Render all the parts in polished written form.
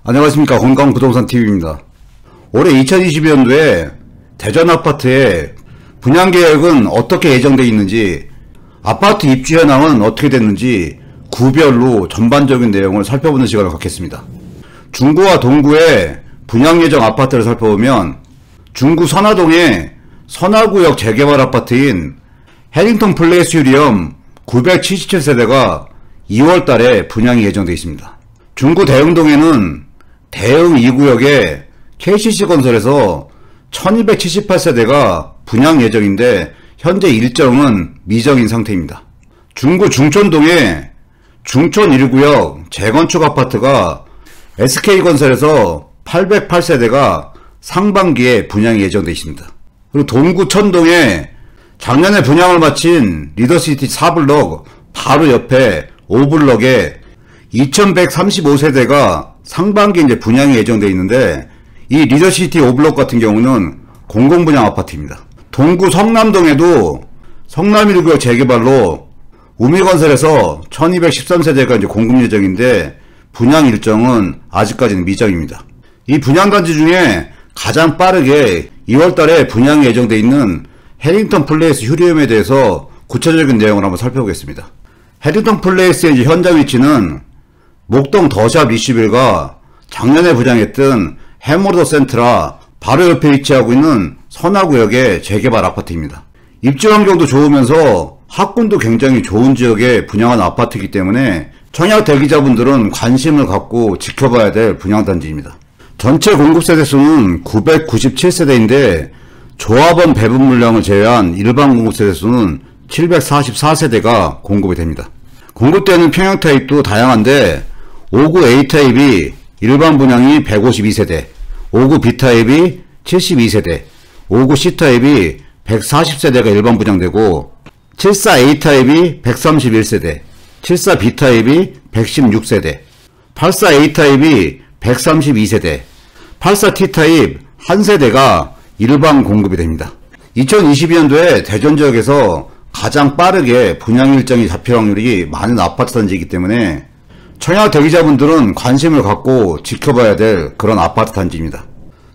안녕하십니까. 건강부동산TV입니다. 올해 2022년도에 대전 아파트의 분양계획은 어떻게 예정되어 있는지, 아파트 입주 현황은 어떻게 됐는지 구별로 전반적인 내용을 살펴보는 시간을 갖겠습니다. 중구와 동구의 분양 예정 아파트를 살펴보면, 중구 선화동의 선화구역 재개발 아파트인 해링턴 플레이스 유리엄 977세대가 2월달에 분양이 예정되어 있습니다. 중구 대흥동에는 대흥 2구역에 KCC건설에서 1278세대가 분양 예정인데 현재 일정은 미정인 상태입니다. 중구 중촌동에 중촌 1구역 재건축 아파트가 SK건설에서 808세대가 상반기에 분양이 예정되어 있습니다. 그리고 동구 천동에 작년에 분양을 마친 리더시티 4블럭 바로 옆에 5블럭에 2135세대가 상반기 이제 분양이 예정되어 있는데, 이 리더시티 5블럭 같은 경우는 공공분양 아파트입니다. 동구 성남동에도 성남 1구역 재개발로 우미건설에서 1213세대가 이제 공급 예정인데 분양 일정은 아직까지는 미정입니다. 이 분양단지 중에 가장 빠르게 2월달에 분양이 예정되어 있는 해링턴 플레이스 휴리엄에 대해서 구체적인 내용을 한번 살펴보겠습니다. 해링턴 플레이스의 이제 현장 위치는 목동 더샵 리시빌과 작년에 분양했던 해머더 센트라 바로 옆에 위치하고 있는 선화구역의 재개발 아파트입니다. 입지 환경도 좋으면서 학군도 굉장히 좋은 지역에 분양한 아파트이기 때문에 청약 대기자분들은 관심을 갖고 지켜봐야 될 분양단지입니다. 전체 공급 세대수는 997세대인데 조합원 배분 물량을 제외한 일반 공급 세대수는 744세대가 공급이 됩니다. 공급되는 평형 타입도 다양한데 5구 A타입이 일반 분양이 152세대, 5구 B타입이 72세대, 5구 C타입이 140세대가 일반 분양되고 74A타입이 131세대, 74B타입이 116세대, 84A타입이 132세대, 84T타입 1세대가 일반 공급이 됩니다. 2022년도에 대전 지역에서 가장 빠르게 분양 일정이 잡힐 확률이 많은 아파트 단지이기 때문에 청약 대기자분들은 관심을 갖고 지켜봐야 될 그런 아파트 단지입니다.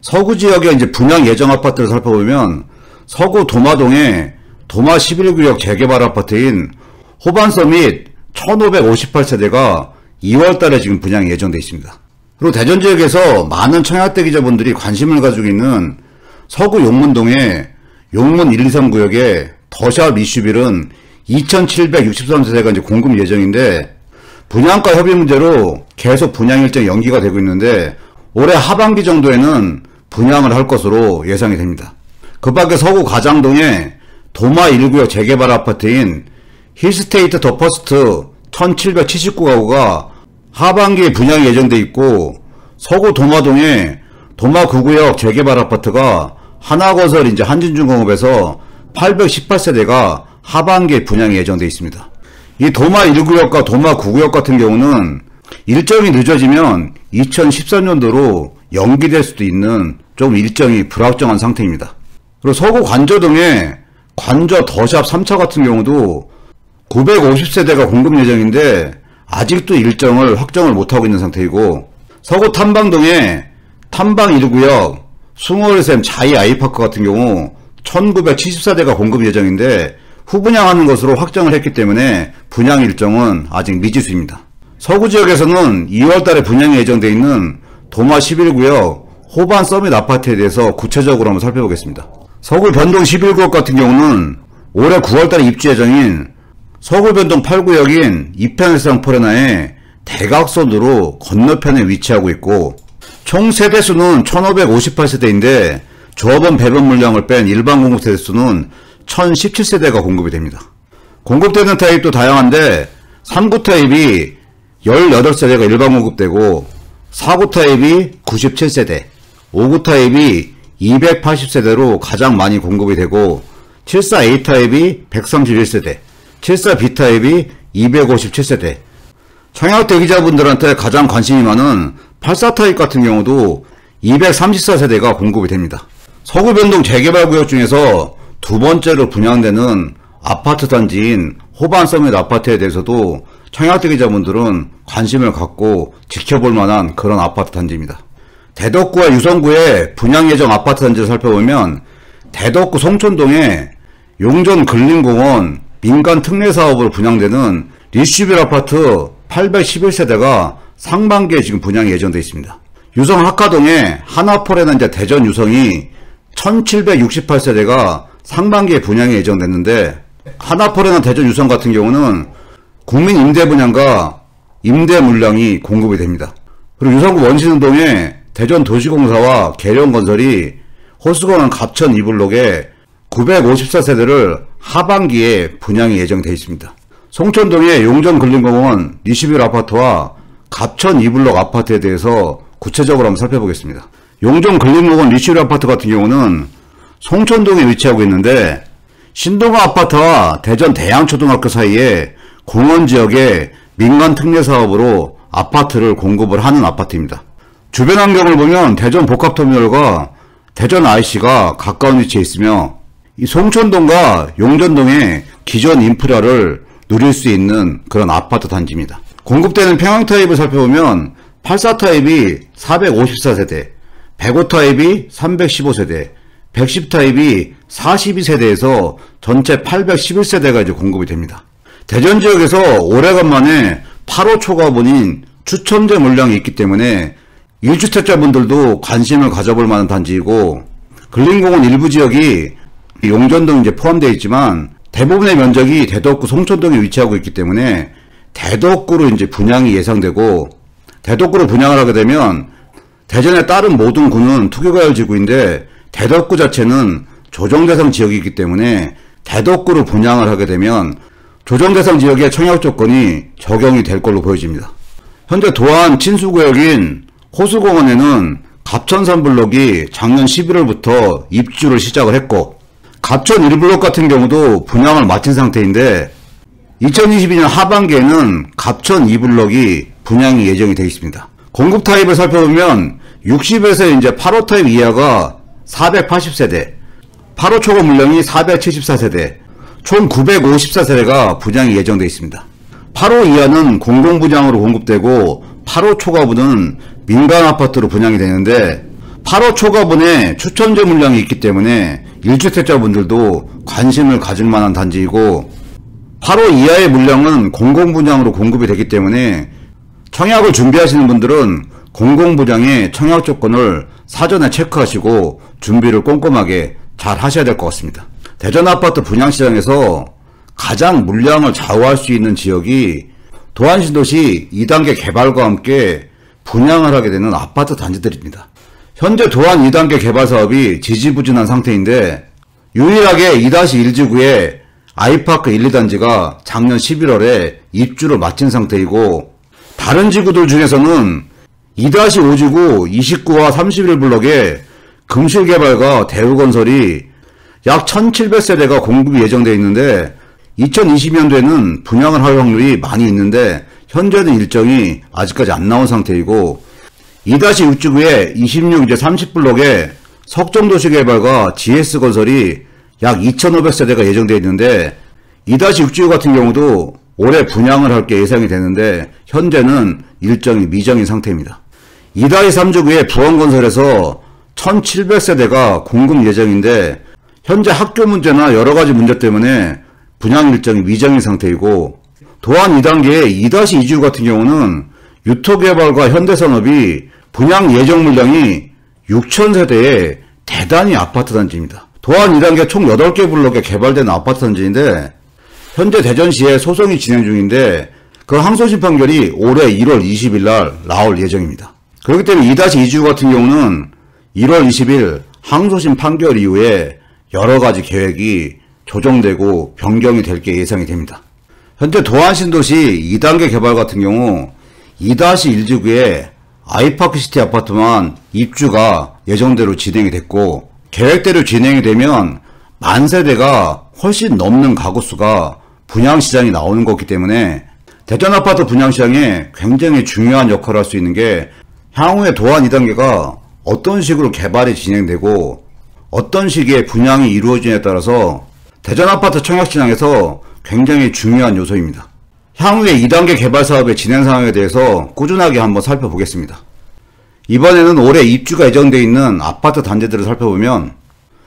서구 지역의 이제 분양 예정 아파트를 살펴보면 서구 도마동의 도마 11구역 재개발 아파트인 호반서밋 1558세대가 2월달에 지금 분양이 예정되어 있습니다. 그리고 대전 지역에서 많은 청약 대기자분들이 관심을 가지고 있는 서구 용문동의 용문 1, 2, 3구역의 더샵 리슈빌은 2763세대가 이제 공급 예정인데 분양가 협의 문제로 계속 분양 일정이 연기가 되고 있는데 올해 하반기 정도에는 분양을 할 것으로 예상이 됩니다. 그 밖에 서구 가장동에 도마 1구역 재개발 아파트인 힐스테이트 더 퍼스트 1779가구가 하반기에 분양이 예정돼 있고, 서구 도마동에 도마 9구역 재개발 아파트가 하나건설 이제 한진중공업에서 818세대가 하반기에 분양이 예정돼 있습니다. 이 도마 1구역과 도마 9구역 같은 경우는 일정이 늦어지면 2013년도로 연기될 수도 있는 좀 일정이 불확정한 상태입니다. 그리고 서구 관저동에 관저 더샵 3차 같은 경우도 950세대가 공급 예정인데 아직도 일정을 확정을 못하고 있는 상태이고, 서구 탐방동에 탐방 1구역 숭어울샘 자이 아이파크 같은 경우 1974대가 공급 예정인데 후분양하는 것으로 확정을 했기 때문에 분양 일정은 아직 미지수입니다. 서구 지역에서는 2월달에 분양이 예정되어 있는 도마 11구역 호반 서밋 아파트에 대해서 구체적으로 한번 살펴보겠습니다. 서구 변동 11구역 같은 경우는 올해 9월달에 입주 예정인 서구 변동 8구역인 이평일상 포레나의 대각선으로 건너편에 위치하고 있고, 총 세대수는 1558세대인데 조합원 배분 물량을 뺀 일반 공급 세대수는 1017세대가 공급이 됩니다. 공급되는 타입도 다양한데 3구 타입이 18세대가 일반 공급되고, 4구 타입이 97세대, 5구 타입이 280세대로 가장 많이 공급이 되고, 74A 타입이 131세대, 74B 타입이 257세대, 청약 대기자분들한테 가장 관심이 많은 84 타입 같은 경우도 234세대가 공급이 됩니다. 서구 변동 재개발 구역 중에서 두 번째로 분양되는 아파트 단지인 호반 서밋 아파트에 대해서도 청약대기자분들은 관심을 갖고 지켜볼 만한 그런 아파트 단지입니다. 대덕구와 유성구의 분양 예정 아파트 단지를 살펴보면 대덕구 송촌동에 용전 근린공원 민간 특례사업으로 분양되는 리슈빌 아파트 811세대가 상반기에 지금 분양이 예정되어 있습니다. 유성 학화동에 하나폴에는 이제 대전 유성이 1768세대가 상반기에 분양이 예정됐는데, 하나폴에는 대전 유성 같은 경우는 국민 임대 분양과 임대 물량이 공급이 됩니다. 그리고 유성구 원신운동에 대전 도시공사와 계룡건설이 호수공원 갑천 2블록에 954세대를 하반기에 분양이 예정되어 있습니다. 송촌동의 용전 근린공원 리시빌 아파트와 갑천 2블록 아파트에 대해서 구체적으로 한번 살펴보겠습니다. 용전 근린공원 리시빌 아파트 같은 경우는 송촌동에 위치하고 있는데, 신동아 아파트와 대전 대양초등학교 사이에 공원지역에 민간 특례사업으로 아파트를 공급을 하는 아파트입니다. 주변 환경을 보면 대전 복합터미널과 대전 IC가 가까운 위치에 있으며, 이 송촌동과 용전동의 기존 인프라를 누릴 수 있는 그런 아파트 단지입니다. 공급되는 평형 타입을 살펴보면 84 타입이 454세대, 105 타입이 315세대, 110 타입이 42세대에서 전체 811세대가 이제 공급이 됩니다. 대전 지역에서 오래간만에 8호 초과분인 추첨제 물량이 있기 때문에 1주택자분들도 관심을 가져볼 만한 단지이고, 근린공원 일부 지역이 용전동 이제 포함되어 있지만 대부분의 면적이 대덕구 송촌동에 위치하고 있기 때문에 대덕구로 이제 분양이 예상되고, 대덕구로 분양을 하게 되면 대전의 다른 모든 구는 투기과열 지구인데 대덕구 자체는 조정대상 지역이기 때문에 대덕구로 분양을 하게 되면 조정대상 지역의 청약 조건이 적용이 될 걸로 보여집니다. 현재 도안 친수구역인 호수공원에는 갑천 3블록이 작년 11월부터 입주를 시작을 했고, 갑천 1블록 같은 경우도 분양을 마친 상태인데 2022년 하반기에는 갑천 2블록이 분양이 예정이 되어 있습니다. 공급 타입을 살펴보면 60에서 이제 8호 타입 이하가 480세대, 8호 초과 물량이 474세대, 총 954세대가 분양이 예정되어 있습니다. 8호 이하는 공공분양으로 공급되고 8호 초과분은 민간 아파트로 분양이 되는데, 8호 초과분에 추첨제 물량이 있기 때문에 1주택자분들도 관심을 가질 만한 단지이고, 8호 이하의 물량은 공공분양으로 공급이 되기 때문에 청약을 준비하시는 분들은 공공분양의 청약 조건을 사전에 체크하시고 준비를 꼼꼼하게 잘 하셔야 될 것 같습니다. 대전 아파트 분양시장에서 가장 물량을 좌우할 수 있는 지역이 도안신도시 2단계 개발과 함께 분양을 하게 되는 아파트 단지들입니다. 현재 도안 2단계 개발 사업이 지지부진한 상태인데, 유일하게 2-1지구의 아이파크 1, 2단지가 작년 11월에 입주를 마친 상태이고, 다른 지구들 중에서는 2-5지구 29와 31블록에 금실개발과 대우건설이 약 1700세대가 공급이 예정되어 있는데 2020년도에는 분양을 할 확률이 많이 있는데 현재는 일정이 아직까지 안 나온 상태이고, 2-6지구의 26, 30블록에 석정도시개발과 GS건설이 약 2500세대가 예정되어 있는데 2-6지구 같은 경우도 올해 분양을 할 게 예상이 되는데 현재는 일정이 미정인 상태입니다. 2-3지구의 부원건설에서 1700세대가 공급 예정인데 현재 학교 문제나 여러가지 문제 때문에 분양 일정이 미정인 상태이고, 도안 2단계의 2-2지구 같은 경우는 유토개발과 현대산업이 분양 예정 물량이 6000세대의 대단히 아파트 단지입니다. 도안 2단계 총 8개 블록에 개발된 아파트 단지인데 현재 대전시에 소송이 진행 중인데 그 항소심 판결이 올해 1월 20일 날 나올 예정입니다. 그렇기 때문에 2-2지구 같은 경우는 1월 20일 항소심 판결 이후에 여러가지 계획이 조정되고 변경이 될 게 예상이 됩니다. 현재 도안신도시 2단계 개발 같은 경우 2-1지구에 아이파크시티 아파트만 입주가 예정대로 진행이 됐고, 계획대로 진행이 되면 만세대가 훨씬 넘는 가구수가 분양시장이 나오는 거기 때문에 대전 아파트 분양시장에 굉장히 중요한 역할을 할 수 있는 게 향후에 도안 2단계가 어떤 식으로 개발이 진행되고 어떤 시기에 분양이 이루어지냐에 따라서 대전 아파트 청약시장에서 굉장히 중요한 요소입니다. 향후의 2단계 개발 사업의 진행 상황에 대해서 꾸준하게 한번 살펴보겠습니다. 이번에는 올해 입주가 예정되어 있는 아파트 단지들을 살펴보면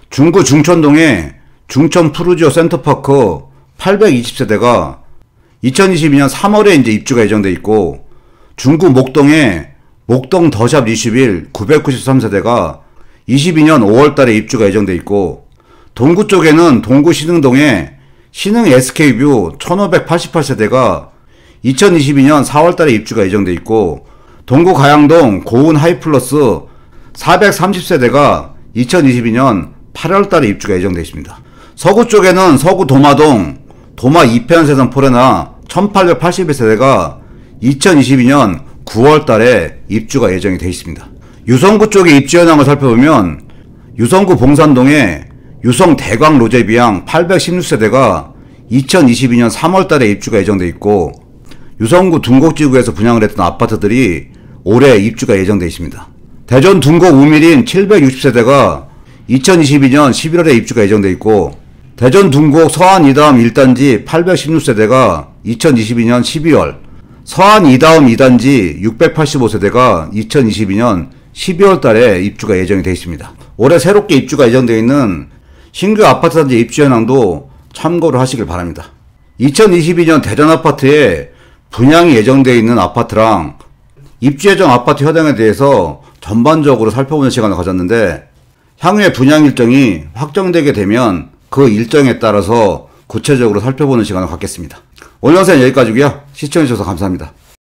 중구 중천동에 중천 푸르지오 센터파크 820세대가 2022년 3월에 이제 입주가 예정되어 있고, 중구 목동에 목동 더샵 리슈빌 993세대가 22년 5월달에 입주가 예정되어 있고, 동구 쪽에는 동구 신흥동에 신흥 SK뷰 1588세대가 2022년 4월달에 입주가 예정되어 있고, 동구 가양동 고운 하이플러스 430세대가 2022년 8월달에 입주가 예정되어 있습니다. 서구 쪽에는 서구 도마동 도마 2편 세선 포레나 1881세대가 2022년 9월달에 입주가 예정이 되어 있습니다. 유성구 쪽의 입주 현황을 살펴보면 유성구 봉산동에 유성 대광 로제비앙 816세대가 2022년 3월달에 입주가 예정되어 있고, 유성구 둔곡지구에서 분양을 했던 아파트들이 올해 입주가 예정되어 있습니다. 대전 둔곡 우밀인 760세대가 2022년 11월에 입주가 예정되어 있고, 대전 둔곡 서안 이다음 1단지 816세대가 2022년 12월, 서안 이다음 2단지 685세대가 2022년 12월 달에 입주가 예정이 되어 있습니다. 올해 새롭게 입주가 예정되어 있는 신규 아파트 단지 입주 현황도 참고를 하시길 바랍니다. 2022년 대전 아파트에 분양이 예정되어 있는 아파트랑 입주 예정 아파트 현황에 대해서 전반적으로 살펴보는 시간을 가졌는데, 향후의 분양 일정이 확정되게 되면 그 일정에 따라서 구체적으로 살펴보는 시간을 갖겠습니다. 오늘 영상은 여기까지고요. 시청해주셔서 감사합니다.